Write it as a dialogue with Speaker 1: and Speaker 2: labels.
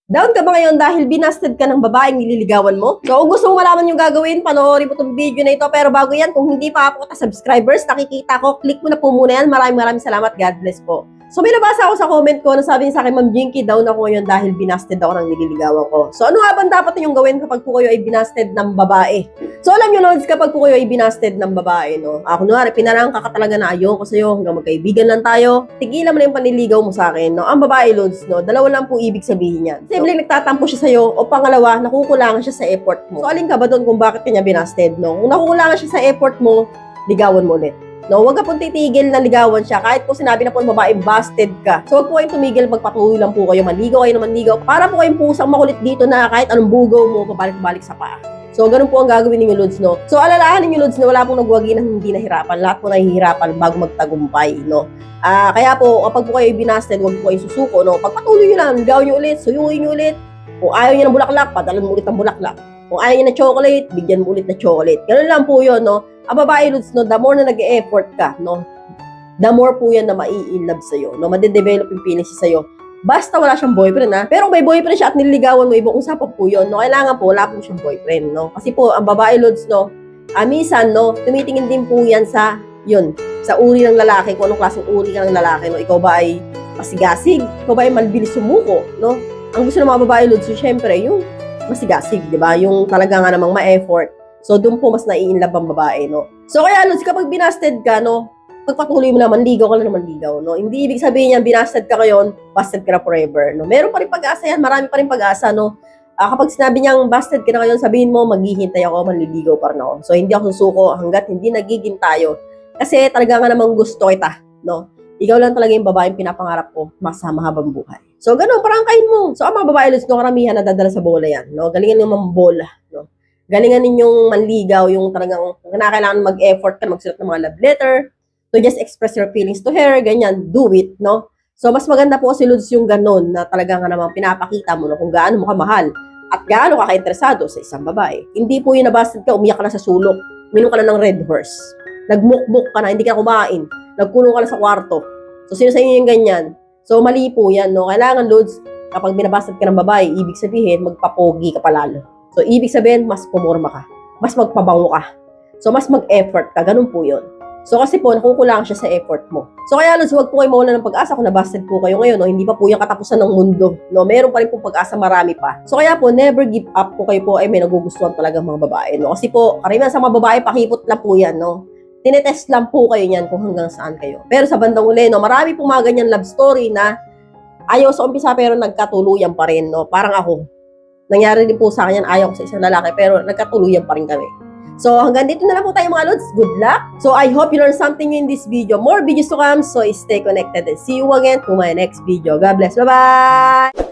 Speaker 1: Down ka ba ngayon dahil binasted ka ng babaeng nililigawan mo? So kung gusto mo malaman yung gagawin, panoorin mo itong video na ito. Pero bago yan, kung hindi pa ako subscribers, nakikita ko, click mo na po muna yan. Maraming salamat. God bless po. So may nabasa ako sa comment ko na sabi sa akin, Ma'am Jinky, down ako ngayon dahil binasted ako ng nililigawan ko. So ano nga ba dapat ninyong gawin kapag po kayo ay binasted ng babae? So alam nyo, Lods, kapag po kayo ay binasted ng babae, no? Ako kunwari, pinarangka ka talaga na ayoko sa'yo, hanggang magkaibigan lang tayo, tigilan mo na yung panliligaw mo sa akin, no? Ang babae, Lods, no? Dalawa lang po ibig sabihin yan. Simpleng nagtatampo siya sa'yo, o pangalawa, nakukulangan siya sa effort mo. So alin ka ba doon kung bakit kanya binasted, no? Kung nakukulangan siya sa effort mo, ligawan mo ulit. No, wag ka pong titigil na ligawan siya kahit po sinabi na po ng babae busted ka. So wag po kayong tumigil, magpatuloy lang po kayo, manligaw kayo na manligaw. Para po kayong pusang makulit dito na kahit anong bugaw mo, pabalik-balik sa paa. So ganun po ang gagawin ninyo, Lods, no? So alalahanin niyo, Lods, na wala pong nagwagi na hindi nahirapan. Lahat po nahihirapan bago magtagumpay, no? Kaya po, kapag po kayo binasted, wag po kayong susuko, no? Pagpatuloy niyo lang, ligawan niyo ulit, suyuin niyo ulit. Kung ayaw niyo ng bulaklak, padalan mo ulit ng bulaklak. Kung ayaw niyo ng chocolate, bigyan mo ulit ng chocolate. Ganun lang po yun, no? Ang babae, Lods, no, the more na nag-e-effort ka, no, the more po yan na mai-inlove sa'yo, no, madedevelop yung feelings sa'yo. Basta wala siyang boyfriend, ha. Pero kung may boyfriend siya at nililigawan mo, ibang usapan po yun, no, kailangan po, wala po siyang boyfriend, no. Kasi po, ang babae, Lods, no, minsan, no, tumitingin din po yan sa, yun, sa uri ng lalaki, kung anong klaseng uri ka ng lalaki, no. Ikaw ba ay masigasig? Ikaw ba ay mabilis sumuko, no? Ang gusto ng mga babae, Lods, so, syempre, yung masigasig, di ba? Yung talaga nga namang ma-effort. So, doon po mas nai-inlove ang babae, no? So, kaya, Lods, kapag binasted ka, no, pagpatuloy mo naman, ligaw ka na naman ligaw, no? Hindi ibig sabihin yan, binasted ka ngayon, busted ka na forever, no? Meron pa rin pag-asa yan, marami pa rin pag-asa, no? Kapag sinabi niyang busted ka na ngayon, sabihin mo, maghihintay ako, manliligaw pa rin ako. So, hindi ako susuko hanggat hindi nagiging tayo. Kasi talaga nga namang gusto kita, no? Ikaw lang talaga yung babaeng pinapangarap ko, mahabang buhay. So, ganun, parang kain mo. So, ang mga babae, Lods, no, karamihan nadadala sa bola yan, no? Galingan yung mambola, no? Galingan ninyong manligaw, yung talagang kailangan mag-effort ka, magsulat ng mga love letter, to just express your feelings to her, ganyan, do it, no? So, mas maganda po si Lods yung ganun, na talagang namang pinapakita mo, no, kung gaano mo kamahal, at gaano ka ka-interesado sa isang babae. Hindi po yung nabasted ka, umiyak ka na sa sulok, minom ka na ng Red Horse, nagmukmuk ka na, hindi ka na kumain, nagkulong ka na sa kwarto. So, sino sa inyo yung ganyan? So, mali po yan, no? Kailangan, Lods, kapag binabasted ka ng babae, ibig sabihin, magpapogi ka palalo. So, ibig sabihin, mas pumorma ka. Mas magpabango ka. So, mas mag-effort ka. Ganun po yun. So, kasi po, nakukulang siya sa effort mo. So, kaya, Lods, huwag po kayo mawala ng pag-asa kung nabasted po kayo ngayon. No? Hindi pa po yung katapusan ng mundo. No? Meron pa rin po pag-asa, marami pa. So, kaya po, never give up po kayo po ay may nagugustuhan talaga mga babae. No? Kasi po, karamihan sa mga babae, pakipot lang po yan. No? Tinetest lang po kayo niyan kung hanggang saan kayo. Pero sa bandang uli, no? Marami pong mga ganyan love story na ayaw sa umpisa pero nagkatuluyan pa rin. No? Parang ako. Nangyari din po sa akin yan, ayaw ko sa isang lalaki, pero nagkatuluyan pa rin kami. So, hanggang dito na lang po tayo mga Lods. Good luck! So, I hope you learned something in this video. More videos to come, so stay connected and see you again to my next video. God bless. Bye-bye!